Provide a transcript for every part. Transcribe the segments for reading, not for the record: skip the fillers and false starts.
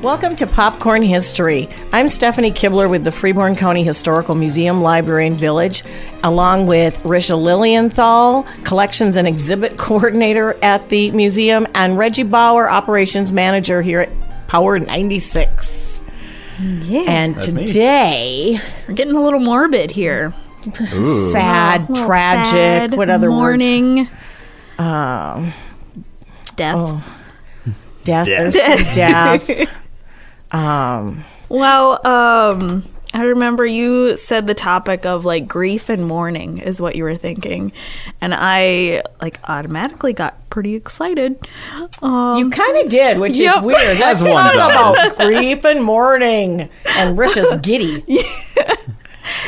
Welcome to Popcorn History. I'm Stephanie Kibler with the Freeborn County Historical Museum, Library, and Village, along with Risha Lilienthal, Collections and Exhibit Coordinator at the museum, and Reggie Bauer, Operations Manager here at Power 96. Yeah. And today... We're getting a little morbid here. Ooh. Sad, tragic, sad, what other mourning, words? death. Oh. Death. Death. There's some death. I remember you said the topic of like grief and mourning is what you were thinking, and I like automatically got pretty excited. You kind of did, which is weird. Let's As one talk does. about grief and mourning. And Risha's giddy.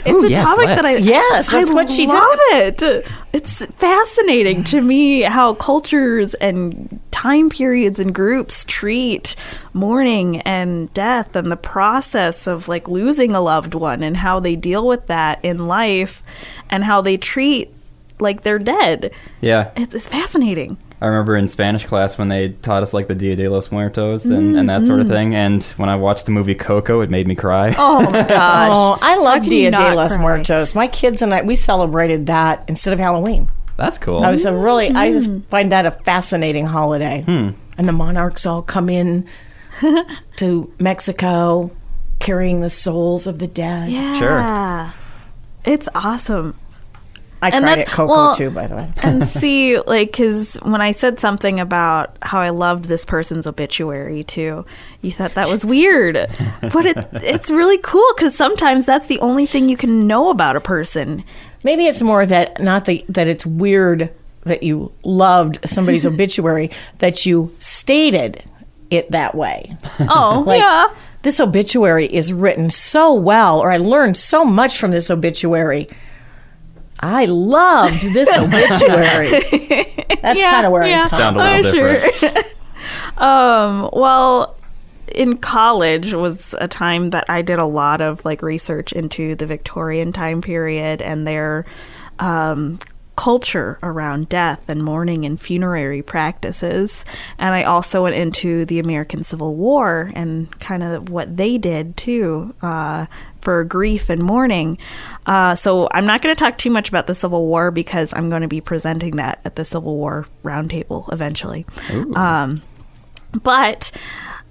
It's a topic that Yes, that's I what she love it. It's fascinating to me how cultures and time periods and groups treat mourning and death and the process of like losing a loved one and how they deal with that in life and how they treat like they're dead. Yeah. It's fascinating. I remember in Spanish class when they taught us like the Dia de los Muertos and that sort of thing. And when I watched the movie Coco, it made me cry. Oh my gosh. Oh, I love can Dia you de not los cry? Muertos. My kids and I, we celebrated that instead of Halloween. That's cool. I was I just find that a fascinating holiday. And the monarchs all come in to Mexico carrying the souls of the dead. Yeah. Sure. It's awesome. I And cried at that's- Coco well, too, by the way. And see, like, because when I said something about how I loved this person's obituary too, you thought that was weird. But it's really cool because sometimes that's the only thing you can know about a person. Maybe it's more that that it's weird that you loved somebody's obituary, that you stated it that way. Oh, Like, yeah. this obituary is written so well, or I learned so much from this obituary. I loved this obituary. That's kind of where I was Sound a little different. Well, in college was a time that I did a lot of like research into the Victorian time period and their culture around death and mourning and funerary practices. And I also went into the American Civil War and kind of what they did too for grief and mourning. So I'm not going to talk too much about the Civil War because I'm going to be presenting that at the Civil War Roundtable eventually. But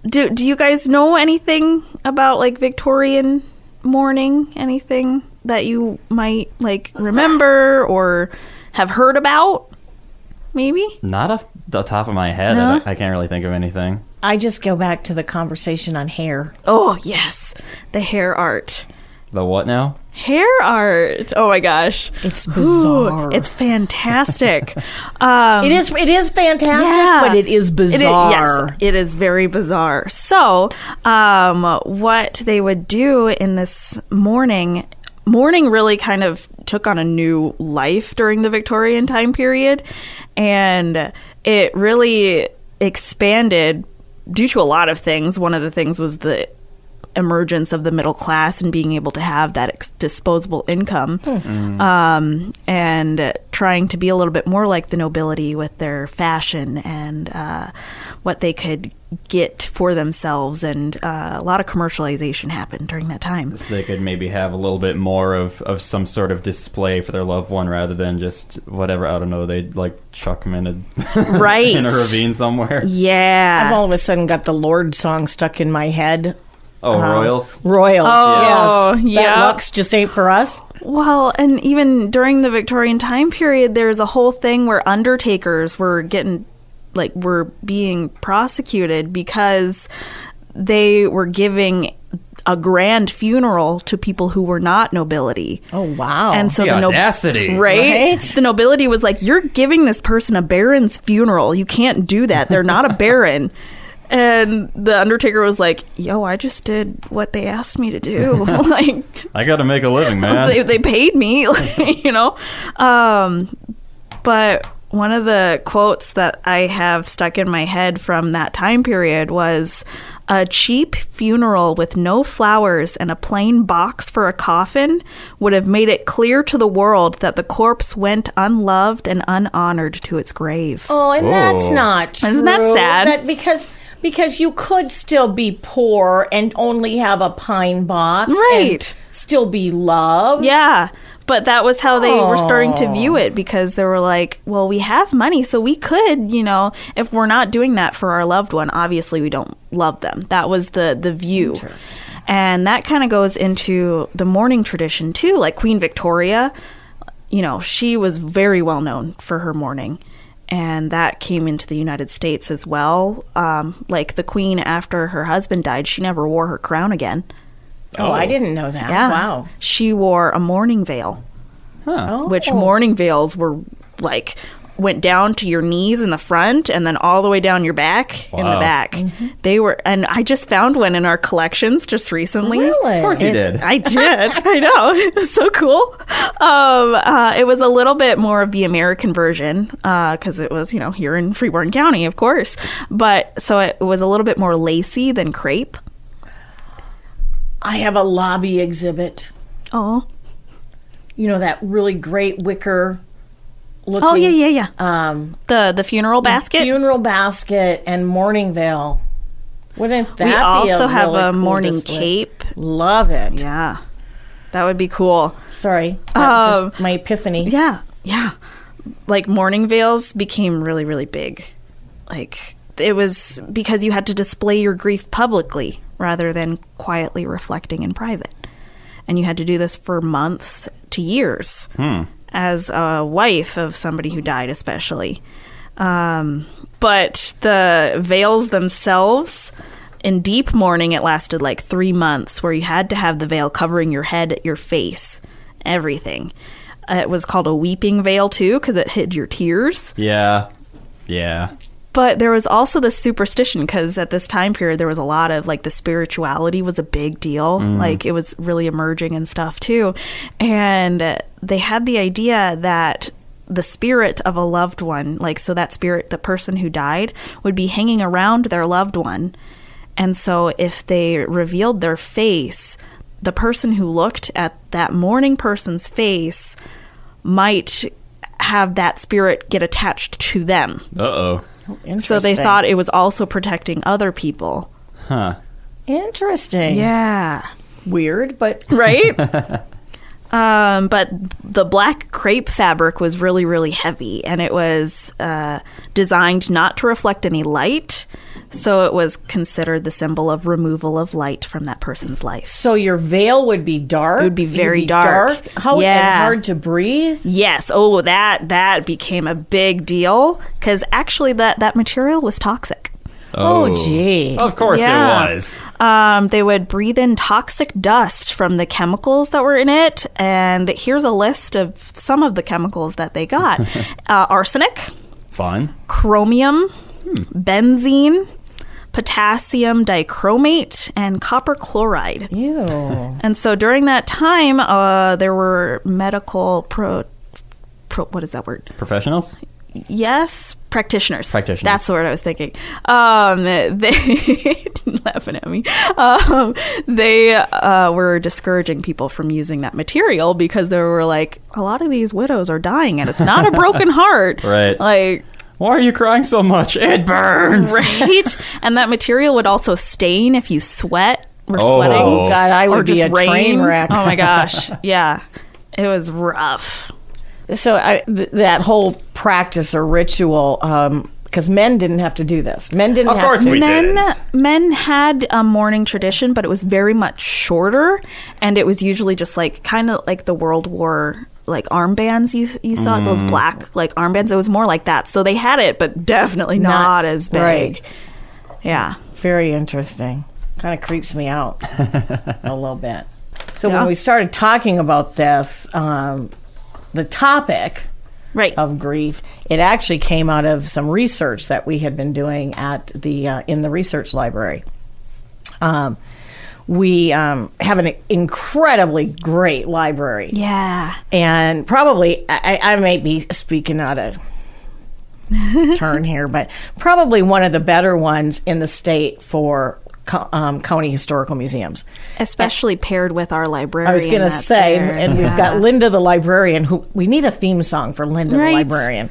do you guys know anything about like Victorian mourning? Anything that you might like remember or have heard about? Maybe? Not off the top of my head. No? I can't really think of anything. I just go back to the conversation on hair. Oh, yes. The hair art. The what now? Hair art. Oh my gosh. It's bizarre. Ooh, it's fantastic. It is fantastic, Yeah. but it is bizarre. Yes, it is very bizarre. So, what they would do in this mourning really kind of took on a new life during the Victorian time period, and it really expanded due to a lot of things. One of the things was the emergence of the middle class and being able to have that disposable income, and trying to be a little bit more like the nobility with their fashion and what they could get for themselves, and a lot of commercialization happened during that time. So they could maybe have a little bit more of some sort of display for their loved one rather than just whatever, I don't know, they'd like chuck them in a, Right. in a ravine somewhere. Yeah. I've all of a sudden got the Lord song stuck in my head. Oh, Royals? Royals. Oh, yes. yeah. That looks just ain't for us. Well, and even during the Victorian time period, there's a whole thing where undertakers were being prosecuted because they were giving a grand funeral to people who were not nobility. Oh, wow. And so The audacity. Right? The nobility was like, you're giving this person a baron's funeral. You can't do that. They're not a baron. And the undertaker was like, yo, I just did what they asked me to do. Like, I got to make a living, man. they paid me, you know. But one of the quotes that I have stuck in my head from that time period was, a cheap funeral with no flowers and a plain box for a coffin would have made it clear to the world that the corpse went unloved and unhonored to its grave. Oh, and that's Whoa. not true. Isn't that sad? Because Because you could still be poor and only have a pine box. Right. And still be loved. Yeah. But that was how they were starting to view it, because they were like, well, we have money, so we could, if we're not doing that for our loved one, obviously we don't love them. That was the view. Interesting. And that kind of goes into the mourning tradition too. Like Queen Victoria, she was very well known for her mourning. And that came into the United States as well. Like the Queen, after her husband died, she never wore her crown again. Oh, I didn't know that. Yeah. Wow. She wore a mourning veil, which mourning veils were like went down to your knees in the front and then all the way down your back in the back. Mm-hmm. They were, and I just found one in our collections just recently. Really? Of course you did. I did. I know. It's so cool. It was a little bit more of the American version because it was, here in Freeborn County, of course. But so it was a little bit more lacy than crepe. I have a lobby exhibit. Oh. That really great wicker looking. Oh, yeah. The funeral basket? Funeral basket and mourning veil. Wouldn't that be We also a have really a cool mourning display? cape. Love it. Yeah. That would be cool. Sorry. Just my epiphany. Yeah. Like mourning veils became really, really big. Like it was because you had to display your grief publicly rather than quietly reflecting in private. And you had to do this for months to years as a wife of somebody who died, especially. But the veils themselves, in deep mourning, it lasted like 3 months, where you had to have the veil covering your head, your face, everything. It was called a weeping veil, too, because it hid your tears. Yeah. But there was also the superstition, because at this time period, there was a lot of, like, the spirituality was a big deal. Like, it was really emerging and stuff, too. And they had the idea that the spirit of a loved one, like, so that spirit, the person who died, would be hanging around their loved one. And so if they revealed their face, the person who looked at that mourning person's face might have that spirit get attached to them. Uh-oh. So they thought it was also protecting other people. Huh. Interesting. Yeah. Weird, but... Right? But the black crepe fabric was really, really heavy, and it was designed not to reflect any light. So it was considered the symbol of removal of light from that person's life. So your veil would be dark? It would be very dark. How and hard to breathe? Yes. Oh, that became a big deal, because actually that material was toxic. Oh, gee. Of course it was. They would breathe in toxic dust from the chemicals that were in it. And here's a list of some of the chemicals that they got. Arsenic. Fun. Chromium. Benzene. Potassium dichromate. And copper chloride. Ew. And so during that time, there were medical what is that word? Professionals? Yes, practitioners. Practitioners. That's the word I was thinking. They laughing at me. They were discouraging people from using that material because they were like, a lot of these widows are dying, and it's not a broken heart. Right. Like, why are you crying so much? It burns. Right. And that material would also stain if you sweat. Were sweating. Oh, God, I would or be just a rain. train wreck. Oh, my gosh. Yeah. It was rough. So that whole practice or ritual, because men didn't have to do this. Men didn't have to. Of course we did. Men had a mourning tradition, but it was very much shorter, and it was usually just like kind of like the World War like armbands you saw, those black like armbands. It was more like that. So they had it, but definitely not as big. Right. Yeah. Very interesting. Kind of creeps me out a little bit. So when we started talking about this, the topic of grief, it actually came out of some research that we had been doing at the in the research library. We have an incredibly great library. Yeah. And probably, I may be speaking out of turn here, but probably one of the better ones in the state for county historical museums. Especially paired with our librarian. I was going to say, there. and we've got Linda the librarian, who we need a theme song for Linda the librarian.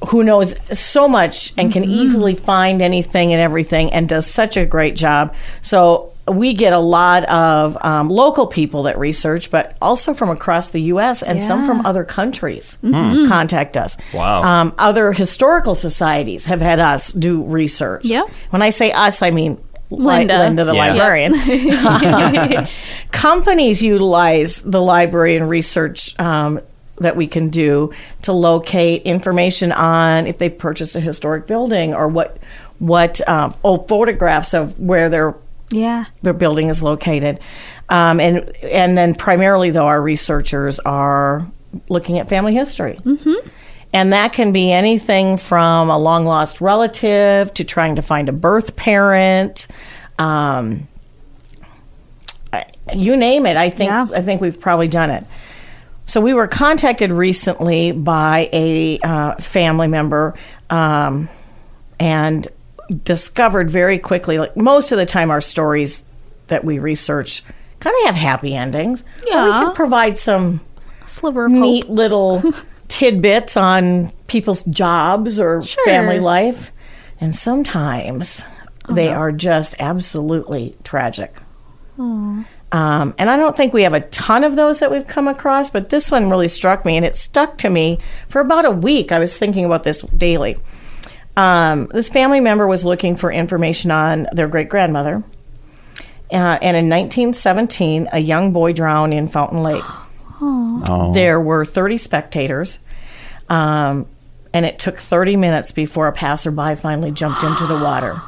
who knows so much and can easily find anything and everything and does such a great job. So we get a lot of local people that research, but also from across the U.S. and some from other countries contact us. Wow. Other historical societies have had us do research. Yep. When I say us, I mean Linda the librarian. Companies utilize the library and research that we can do to locate information on if they've purchased a historic building or what photographs of where their building is located. And then primarily, though, our researchers are looking at family history. Mm-hmm. And that can be anything from a long-lost relative to trying to find a birth parent. You name it. I think we've probably done it. So we were contacted recently by a family member and discovered very quickly, like most of the time our stories that we research kind of have happy endings. Yeah. We can provide some sliver of neat hope. little tidbits on people's jobs or family life. And sometimes they are just absolutely tragic. And I don't think we have a ton of those that we've come across, but this one really struck me, and it stuck to me for about a week. I was thinking about this daily. This family member was looking for information on their great-grandmother, and in 1917, a young boy drowned in Fountain Lake. There were 30 spectators, and it took 30 minutes before a passerby finally jumped into the water.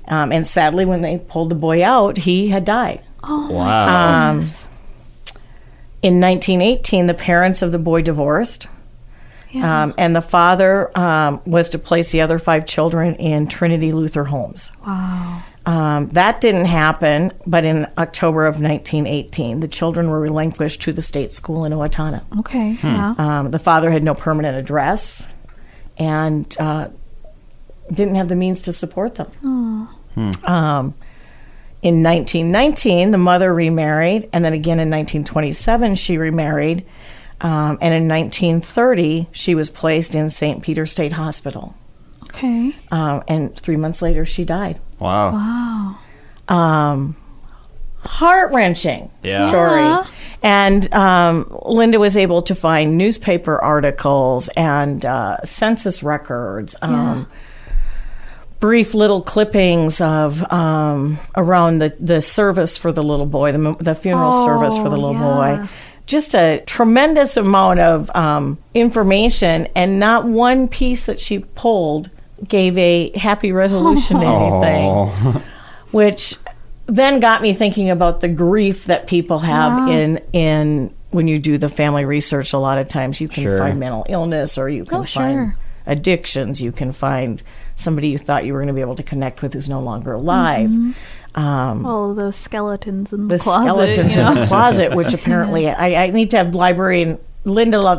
And sadly, when they pulled the boy out, he had died. Wow. In 1918, the parents of the boy divorced. And the father was to place the other 5 children in Trinity Lutheran homes. Wow. That didn't happen, but in October of 1918, the children were relinquished to the state school in Owatonna. Okay. Yeah. The father had no permanent address and didn't have the means to support them. In 1919, the mother remarried, and then again in 1927, she remarried. And in 1930, she was placed in St. Peter State Hospital. Okay. And 3 months later, she died. Wow. Heart-wrenching story. And Linda was able to find newspaper articles and census records, brief little clippings of around the service for the little boy, the funeral service for the little boy. Just a tremendous amount of information, and not one piece that she pulled gave a happy resolution to anything, which then got me thinking about the grief that people have in when you do the family research. A lot of times you can find mental illness, or you can find addictions. You can find somebody you thought you were going to be able to connect with who's no longer alive. All of those skeletons in the closet. Skeletons in the closet, which apparently I need to have Linda,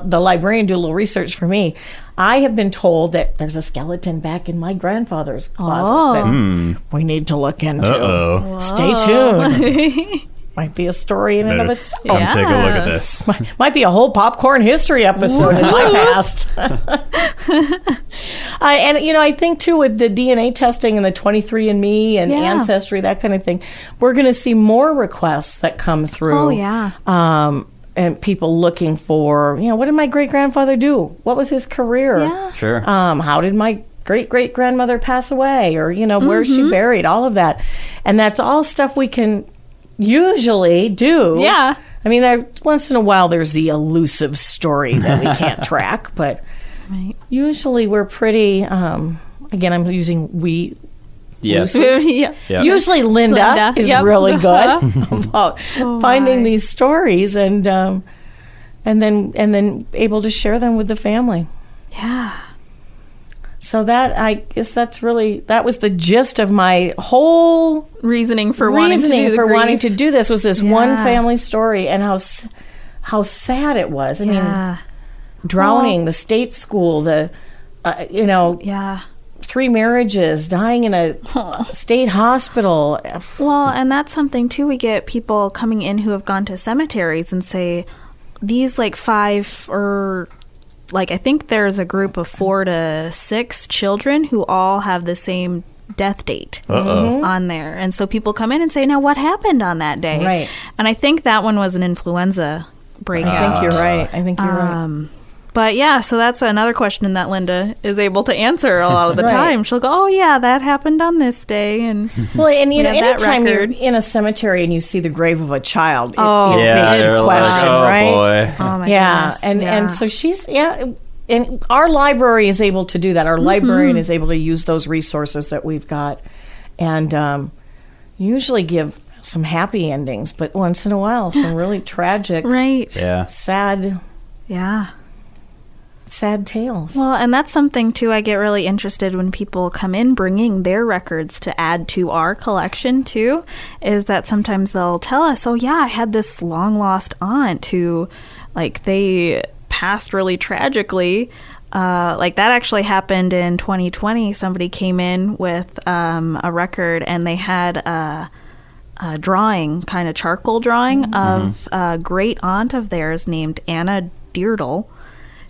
the librarian, do a little research for me. I have been told that there's a skeleton back in my grandfather's closet that we need to look into. Stay tuned. Might be a story in and of itself. Come take a look at this. Might be a whole popcorn history episode in my past. And, I think, too, with the DNA testing and the 23andMe and Ancestry, that kind of thing, we're going to see more requests that come through. And people looking for, what did my great-grandfather do? What was his career? Yeah. Sure. How did my great-great-grandmother pass away? Or, where's she buried? All of that. And that's all stuff we can usually do. Yeah. I mean, once in a while there's the elusive story that we can't track, but usually we're pretty, again, I'm using we. Yes. Usually Linda is really good about finding these stories and then able to share them with the family. Yeah. So I guess that was the gist of my whole reasoning for wanting to do this was this one family story, and how sad it was. I mean, drowning, the state school, 3 marriages, dying in a state hospital. Well, and that's something too. We get people coming in who have gone to cemeteries and say these 5 or like, I think there's a group of 4 to 6 children who all have the same death date on there. And so people come in and say, now what happened on that day? Right. And I think that one was an influenza breakout. I think you're right. I think you're right. But yeah, so that's another question that Linda is able to answer a lot of the Right. time. She'll go, oh yeah, that happened on this day. And Well, and you know, have that anytime you're record. in a cemetery and you see the grave of a child, it Yeah, makes they're you like, question, oh right? boy. oh my Yeah, goodness. and so she's and our library is able to do that. Our librarian is able to use those resources that we've got, and usually give some happy endings, but once in a while, some really tragic, right. Yeah. sad tales. Well, and that's something, too, I get really interested when people come in bringing their records to add to our collection, too, is that sometimes they'll tell us, oh, yeah, I had this long-lost aunt who, like, they passed really tragically. Like, that actually happened in 2020. Somebody came in with a record, and they had a drawing, kind of charcoal drawing, of a great aunt of theirs named Anna Deardle.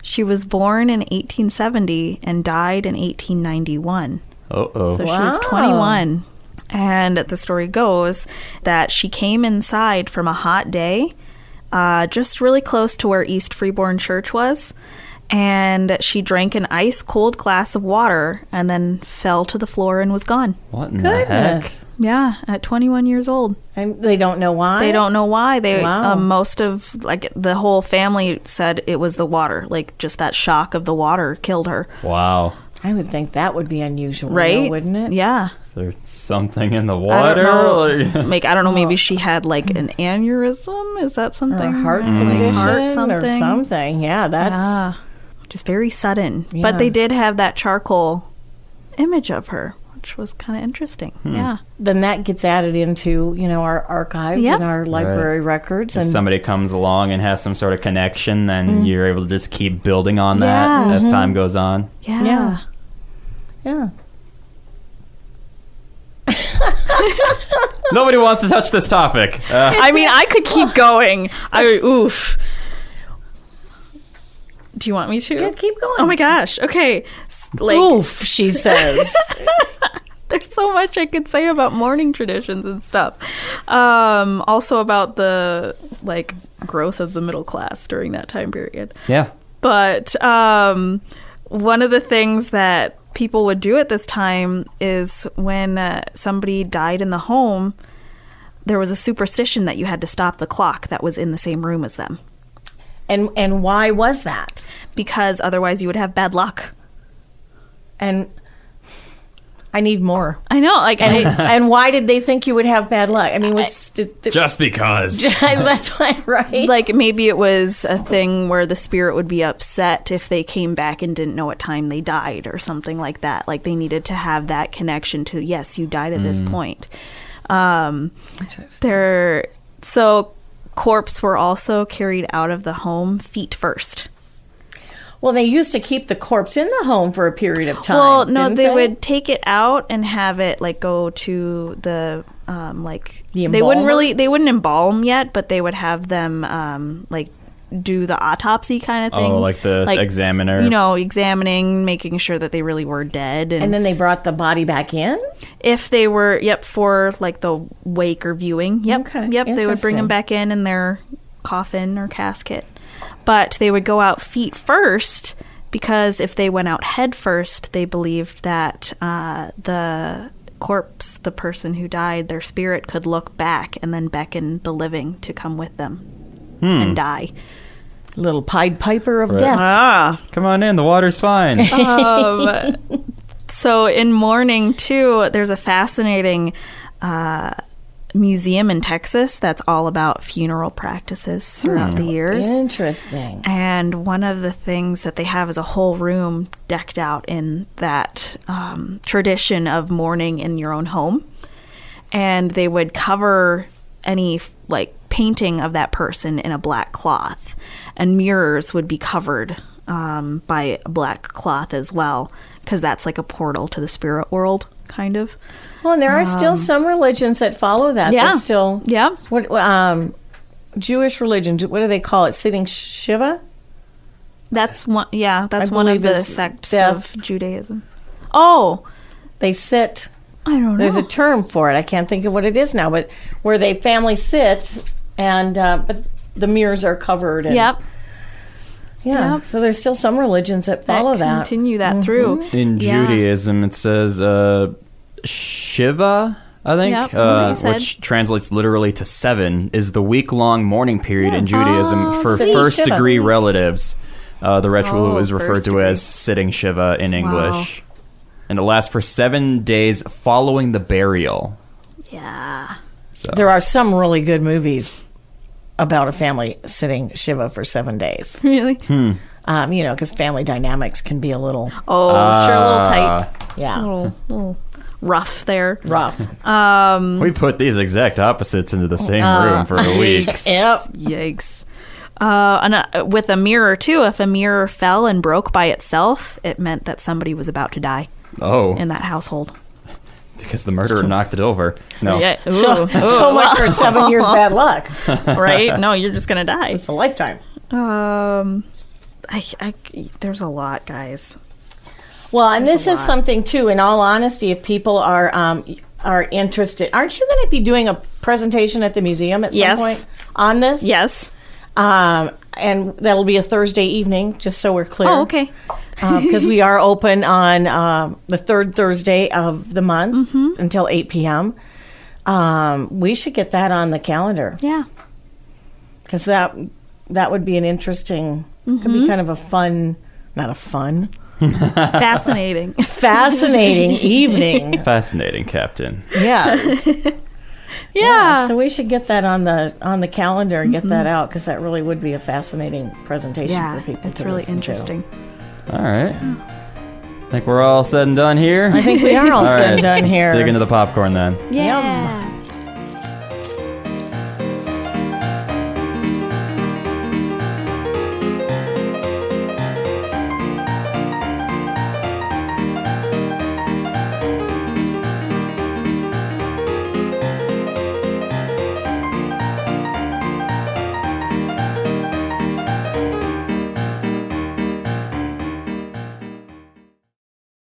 She was born in 1870 and died in 1891. Uh-oh. So she was 21. And the story goes that she came inside from a hot day, just really close to where East Freeborn Church was. And she drank an ice cold glass of water and then fell to the floor and was gone. What in the heck? Goodness. Yeah, at 21 years old. And they don't know why? They don't know why. They Wow. most of, like, the whole family said it was the water. Like, just that shock of the water killed her. Wow. I would think that would be unusual, Right? wouldn't it? Yeah. Is there something in the I water? don't know. Like- Like, I don't know. Maybe she had, like, an aneurysm. Is that Or something? a heart Like, condition heart or something. Yeah, that's... Yeah. Just very sudden. Yeah. But they did have that charcoal image of her, which was kind of interesting. Yeah. Then that gets added into, you know, our archives Yep. and our library records. If And somebody comes along and has some sort of connection, then you're able to just keep building on that Yeah. as time goes on. Yeah. yeah. Nobody wants to touch this topic. I mean, I could keep going. Oof. Do you want me to? Yeah, keep going. Oh my gosh. Okay. Like, Oof, she says. there's so much I could say about mourning traditions and stuff. Also about the, like, growth of the middle class during that time period. Yeah. But one of the things that people would do at this time is when somebody died in the home, there was a superstition that you had to stop the clock that was in the same room as them. And why was that? Because otherwise you would have bad luck. And I need more. I know. Like, And why did they think you would have bad luck? I mean, Just because. that's why, right? like, maybe it was a thing where the spirit would be upset if they came back and didn't know what time they died or something like that. Like, they needed to have that connection to, yes, you died at this point. So corpses were also carried out of the home feet first. Well, they used to keep the corpse in the home for a period of time. Well, no, didn't they would take it out and have it, like, go to the The they wouldn't embalmer? they wouldn't embalm yet, but they would have them like do the autopsy kind of thing. Oh, like the examiner. You know, examining, making sure that they really were dead. And then they brought the body back in? if they were, for like the wake or viewing, they would bring Interesting. them back in their coffin or casket. But they would go out feet first, because if they went out head first, they believed that the corpse, the person who died, their spirit could look back and then beckon the living to come with them and die. Little Pied Piper of Right. death. Come on in, the water's fine. So in mourning, too, there's a fascinating museum in Texas that's all about funeral practices throughout the years. Interesting. And one of the things that they have is a whole room decked out in that tradition of mourning in your own home. And they would cover any painting of that person in a black cloth. And mirrors would be covered by a black cloth as well, because that's like a portal to the spirit world, kind of. Well, and there are still some religions that follow that. Yeah. That still. Yeah. What Jewish religion? What do they call it? Sitting Shiva. That's one. Yeah, that's I one of believe the is sects death. of Judaism. Oh, They sit. I don't know. There's a term for it. I can't think of what it is now, but where they family sits and but the mirrors are covered. And, Yep. Yeah. Yep. So there's still some religions that follow that. Continue that through. In Yeah. Judaism, it says Shiva, I think, Yep, that's what you said. which translates literally to 7, is the week-long mourning period in Yeah. Judaism for see, first-degree Shiva. relatives. The ritual Oh, is referred first to degree. as sitting Shiva in English. And it lasts for 7 days following the burial. Yeah. So. There are some really good movies about a family sitting Shiva for 7 days. Really? Because family dynamics can be a little, Oh, sure, a little tight, yeah, little rough there. rough. We put these exact opposites into the same room for a week. Yep. Yikes. With a mirror, too, if a mirror fell and broke by itself, it meant that somebody was about to die Oh, in that household. because the murderer knocked it over. No. Yeah. Ooh, So ooh, much for 7 years bad luck. right? No, you're just going to die. It's a lifetime. There's a lot, guys. Well, and this a is lot. something too. In all honesty, if people are interested, aren't you going to be doing a presentation at the museum at some Yes. point on this? Yes. And that'll be a Thursday evening, just so we're clear. Oh, okay. Because we are open on the third Thursday of the month until 8 p.m. We should get that on the calendar Yeah. because that would be an interesting, could be kind of a fun, not a fun, Fascinating. fascinating evening. Fascinating, Captain. Yes. Yeah. So we should get that on the calendar and get that out because that really would be a fascinating presentation Yeah, for people it's to really listen interesting. All right. Think we're all said and done here? to. I think we are all All said and right, done here. Dig into the popcorn then. Yeah.